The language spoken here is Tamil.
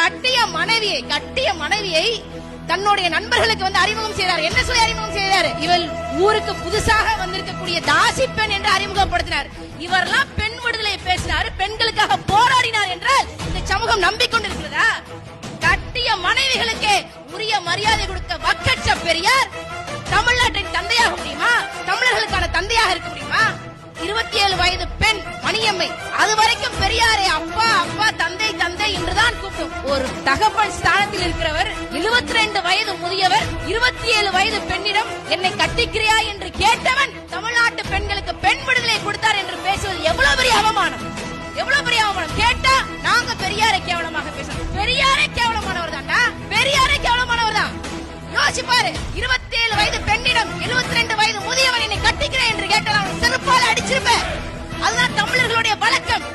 கட்டிய மனைவியை தன்னுடைய நண்பர்களுக்கு வந்து அறிமுகம் செய்தார். என்ன சொல்லி அறிமுகம் செய்தார்? இவள் ஊருக்கு புதுசாக வந்திருக்கக்கூடிய தாசி பெண் என்று அறிமுகப்படுத்தினார். இவரெல்லாம் பெண் விடுதலை பேசினார், பெண்களுக்காக போராடினார் என்றால் இந்த சமூகம் நம்பிக்கொண்டிருக்கிறதா? கட்டிய மனைவிகளுக்கு உரிய மரியாதை கொடுத்த வக்கற்ற பெரியார் தமிழ்நாட்டின் தந்தையாக முடியுமா? தமிழர்களுக்கான தந்தையாக இருக்க முடியுமா? 27 வயது பெண் மணியம்மை அது வரைக்கும் பெரியாரே அப்பா அப்பா தந்தை தந்தை என்றுதான் கூப்பிடும். ஒரு தகப்பன் ஸ்தானத்தில் இருக்கிறவர் 72 வயது முதியவர் 27 வயது பெண்ணிடம் என்னை கட்டிக்கிறியா என்று கேட்டவன் தமிழ்நாட்டு பெண்களுக்கு பெண் விடுதலை கொடுத்தார் என்று பேசுவது எவ்வளவு பெரிய அவமானம், எவ்வளவு பெரிய அவமானம். கேட்டா நாங்க பெரியாரை கேவலமாக பேசுறோம். பெரியாரே கேவலமானவர் தான்டா, பெரியாரே கேவலமானவர் தான். யோசிப்பாரு, 27 வயது பெண்ணிடம் 72 வயது முதியவன் என்னை கட்டிக்கிறேன் என்று கேட்டால் அவன் செருப்பால அடிச்சிருப்பேன். அதுதான் தமிழர்களுடைய வழக்கம்.